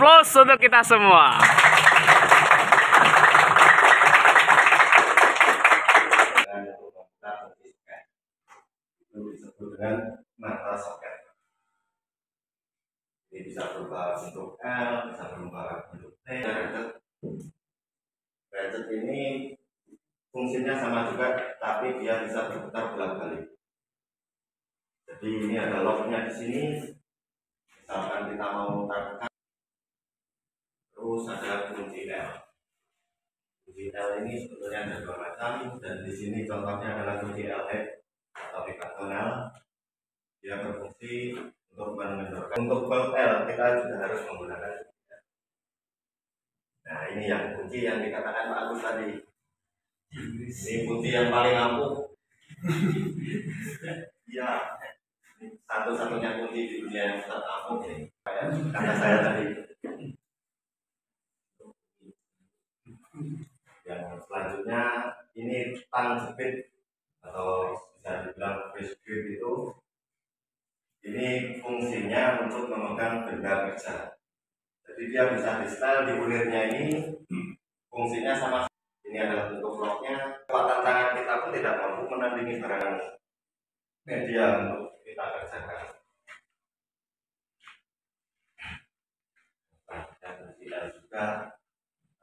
Aplaus untuk kita semua. Itu disebut dengan mata soket. Ini bisa berubah bentuk L, bisa berubah bentuk T. Gadget ini fungsinya sama juga, tapi dia bisa berputar bolak-balik. Jadi ini ada locknya di sini. Misalkan kita mau tekan, terus ada kunci L. Kunci L ini sebetulnya ada dua macam, dan di sini contohnya adalah kunci L atau hexagonal. Dia berfungsi untuk menentukan. Untuk bulb L kita juga harus menggunakan. Nah ini yang kunci yang dikatakan Pak Agus tadi. Ini kunci yang paling ampuh. Ya, satu-satunya kunci di dunia yang sangat ampuh ini. Kata saya tadi. Yang selanjutnya ini tang jepit atau bisa dibilang face grip itu. Ini fungsinya untuk memegang benda kerja. Jadi dia bisa di setel di ulirnya ini. Fungsinya sama. Ini adalah bentuk locknya. Kekuatan tangan kita pun tidak mampu menandingi barang media untuk kita kerjakan. Ada juga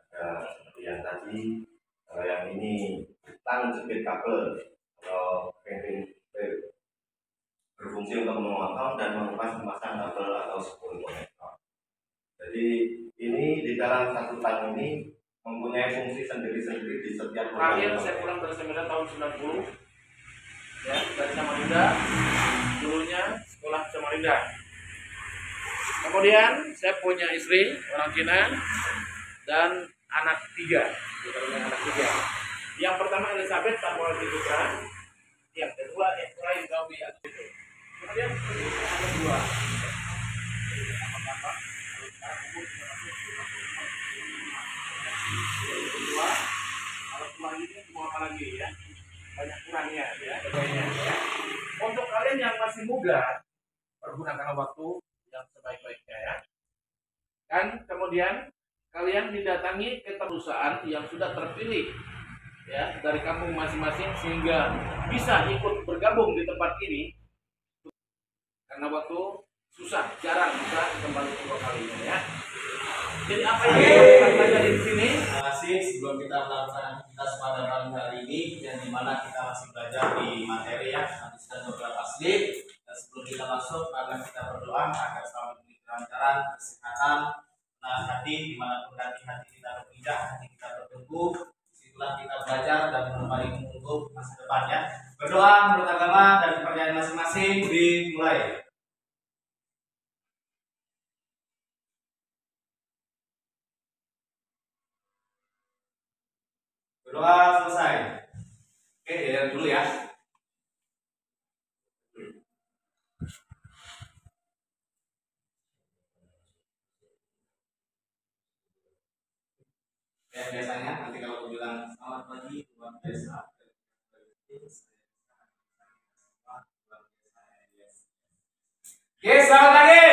ada seperti yang tadi. Kalau yang ini tang jepit kabel atau cramping berfungsi untuk memotong dan mengepas memasang kabel atau spool konektor. Jadi ini di dalam satu tang ini mempunyai fungsi sendiri-sendiri di setiap. Terakhir saya pulang dari Samarinda tahun 90 ya, dari Samarinda, dulunya sekolah Samarinda. Kemudian saya punya istri orang Cina dan anak tiga. Yang pertama Elizabeth Samuel Putra, yang kedua Efraim Gawi itu. Kemudian yang kedua kalau kurang ini mau apa lagi ya, banyak kurangnya ya. Untuk kalian yang masih muda, pergunakan waktu yang sebaik-baiknya ya. Dan kemudian kalian didatangi ke perusahaan yang sudah terpilih ya dari kampung masing-masing sehingga bisa ikut bergabung di tempat ini. Karena waktu susah, jarang bisa kembali ke lokal ini ya. Jadi apa yang kita pelajari di sini? Terima kasih sebelum kita melakukan aktivitas pada pagi hari ini yang dimana kita masih belajar di materi ya, nanti sudah beberapa slide. Dan sebelum kita masuk, agar kita berdoa agar selalu diberi kelancaran, kesehatan, nah hati dimanapun hati kita berpijak, hati kita bertumbuh. Disitulah kita belajar dan kembali untuk masa depan ya. Berdoa menurut agama dan kepercayaan masing-masing dimulai. Berdoa selesai. Oke, dilihat dulu ya. Ya biasanya nanti kalau bilang selamat pagi luar biasa. Oke, selamat pagi.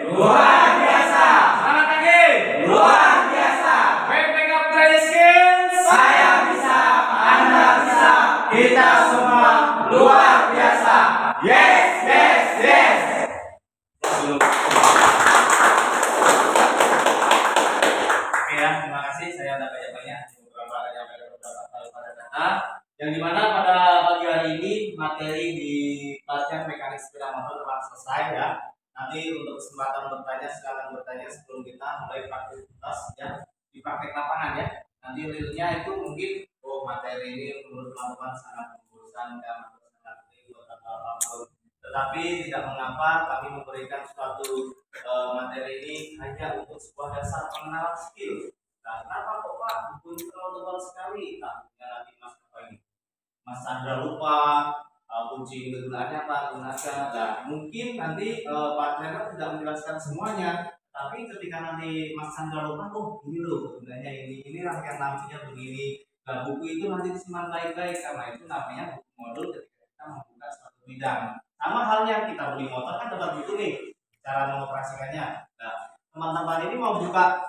Luar biasa. Selamat pagi. Luar biasa. Pick up training skills. Saya bisa, Anda bisa, kita semua luar biasa. Yes, yes, yes. Oke ya, terima kasih. Saya ada banyak-banyak beberapa kali pada data. Yang dimana pada pagi hari ini materi di pelajaran mekanik sepeda motor telah selesai ya. Nanti untuk kesempatan bertanya silakan bertanya sebelum kita mulai praktiktas ya di praktek lapangan ya. Nanti realnya itu mungkin materi ini menurut teman-teman sangat membosankan atau sangat ribet atau apapun. Tetapi tidak mengapa kami memberikan suatu materi ini hanya untuk sebuah dasar pengenalan skill. Nah, kenapa kok Pak buku terlalu tebal sekali? Nah, nanti Mas apa ini? Mas Sandra lupa kunci kegunaannya apa gunakan. Nah, mungkin nanti Pak Trainer tidak menjelaskan semuanya, tapi ketika nanti Mas Sandra lupa, oh ini loh gunanya ini rangkaian lampunya begini. Nah, buku itu nanti disimpan baik-baik karena itu namanya buku modul ketika kita membuka suatu bidang. Sama halnya kita beli motor kan dapat buku nih cara mengoperasikannya. Nah, teman-teman ini mau buka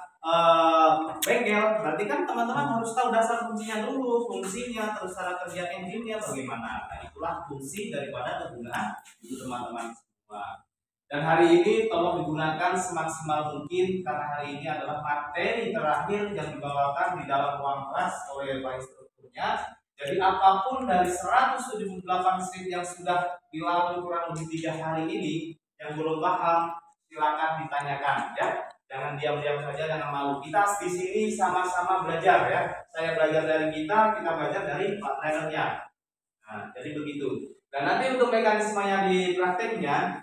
bengkel, berarti kan teman-teman harus tahu dasar kuncinya dulu, fungsinya, terus cara kerja engine-nya bagaimana. Nah, itulah fungsi daripada kegunaan itu teman-teman semua. Dan hari ini tolong digunakan semaksimal mungkin karena hari ini adalah materi terakhir yang dibawakan di dalam ruang kelas oleh Pak Instrukturnya. Jadi apapun dari 178 slide yang sudah dilalui kurang lebih 3 hari ini, yang belum paham silakan ditanyakan ya. Jangan diam-diam saja, jangan malu. Kita di sini sama-sama belajar ya. Saya belajar dari kita belajar dari Pak trainernya. Nah, jadi begitu. Dan nanti untuk mekanismenya di prakteknya,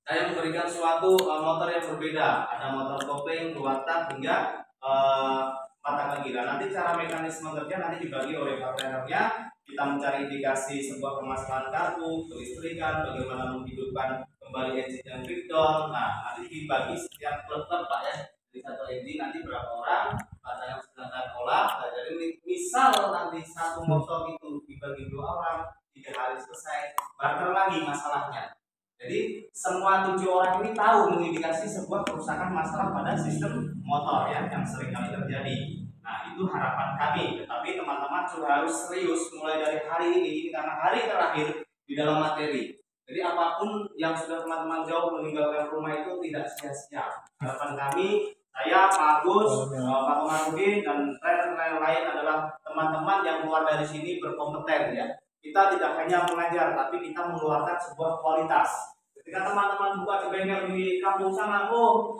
saya memberikan suatu motor yang berbeda. Ada motor kopling, 2 tak hingga 4 tak lagi. Dan nanti cara mekanisme kerja nanti dibagi oleh Pak trainernya. Kita mencari indikasi sebuah permasalahan kartu, kelistrikan, bagaimana menghidupkan kembali engine yang breakdown. Nah, nanti dibagi setiap klub-klub Pak ya. Jadi satu engine nanti berapa orang, ada yang sedang olah. Nah, jadi misal nanti satu motor itu dibagi 2 orang, 3 hari selesai, barter lagi masalahnya. Jadi semua 7 orang ini tahu mengindikasi sebuah kerusakan masalah pada sistem motor ya yang sering kali terjadi. Nah, itu harapan kami. Tetapi teman-teman sudah harus serius mulai dari hari ini karena hari terakhir di dalam materi. Jadi apapun yang sudah teman-teman jauh meninggalkan rumah itu tidak sia-sia. Harapan kami, saya, Pak Agus, Pak Komarudin, dan trainer lain adalah teman-teman yang keluar dari sini berkompeten ya. Kita tidak hanya mengajar, tapi kita mengeluarkan sebuah kualitas. Ketika teman-teman buka bengkel di kampung sana,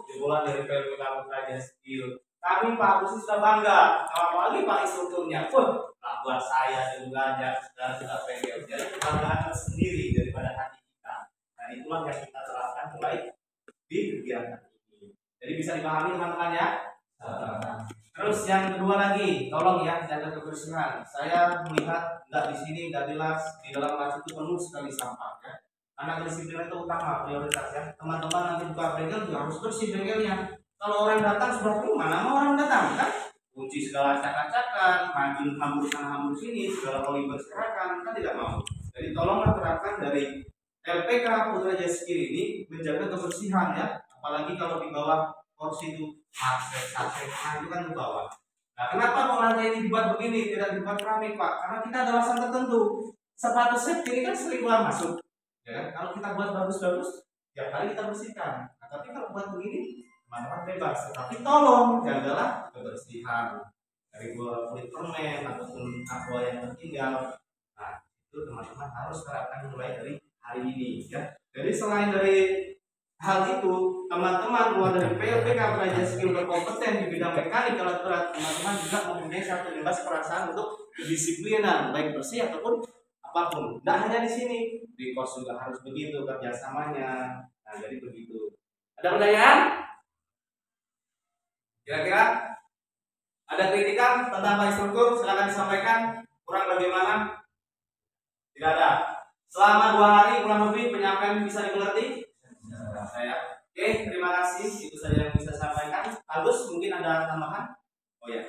dimulai dari PLP Kampung Raja Skill. Kami Pak Agus sudah bangga, apalagi Pak Instrukturnya. Nah, buat saya dan belajar dan sudah bengkel. Jadi kebanggaan tersendiri daripada hati kita. Dan itulah yang kita terapkan mulai di kegiatan ini. Jadi bisa dipahami teman-teman ya. Terus yang kedua lagi, tolong ya jaga kebersihan. Saya melihat nggak di sini nggak jelas di dalam kelas itu penuh sekali sampah ya. Karena kedisiplinan itu utama prioritas ya. Teman-teman nanti buka bengkel juga harus bersih bengkelnya. Kalau orang datang sudah penuh, mana mau orang datang kan? Kunci segala acak-acakan, hambur sana hambur sini, segala oli berserakan, kan tidak mau. Jadi tolonglah terapkan dari LPK Putra Jaya Skill ini menjaga kebersihan ya. Apalagi kalau di bawah kursi itu akses itu kan di bawah. Nah, kenapa kok lantai ini dibuat begini, tidak dibuat keramik Pak? Karena kita ada alasan tertentu. Sepatu safety ini kan sering keluar masuk. Ya kan? Kalau kita buat bagus-bagus, tiap hari kita bersihkan. Nah, tapi kalau buat begini, teman-teman bebas. Tapi tolong jagalah kebersihan dari kulit permen ataupun aqua yang tertinggal. Nah, itu teman-teman harus terapkan mulai dari hari ini ya. Jadi selain dari hal itu, teman-teman mulai dari PLPK belajar skill berkompeten di bidang mekanik alat berat, teman-teman juga mempunyai satu bebas perasaan untuk kedisiplinan baik bersih ataupun apapun. Tidak hanya di sini, di kos juga harus begitu kerjasamanya. Nah, jadi begitu. Ada pertanyaan? Kira-kira ada kritikan tentang Pak Instruktur? Silakan disampaikan. Kurang bagaimana? Tidak ada. Selama 2 hari kurang lebih penyampaian bisa dimengerti? Saya. Oke, terima kasih. Itu saja yang bisa saya sampaikan. Agus, mungkin ada tambahan? Oh ya.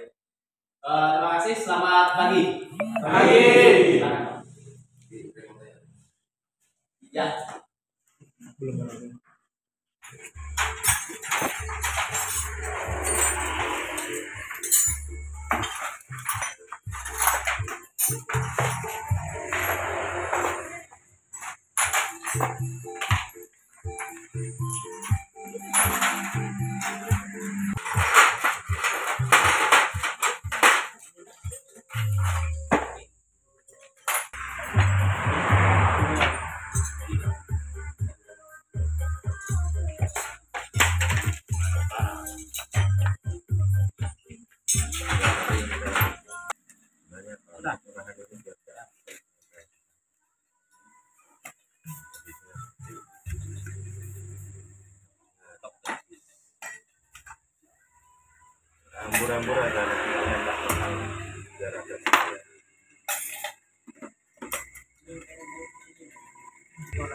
Terima kasih. Selamat pagi. Pagi. Ya. Belum ada. Hambur-hambur ada biar ada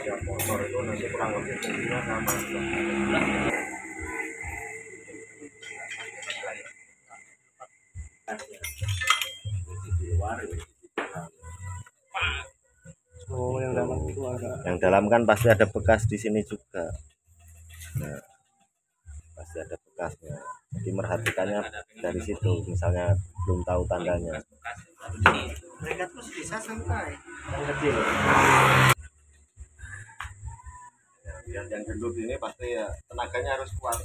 ya, motor itu nanti kurang lebih fungsinya sama. Oh, yang dalam itu agak. Yang dalam kan pasti ada bekas di sini juga. Nah, pasti ada bekasnya. Jadi merhatikannya dari situ, misalnya belum tahu tandanya. Mereka terus bisa sampai Yang kecil. Ya, yang gendut ini pasti ya tenaganya harus kuat.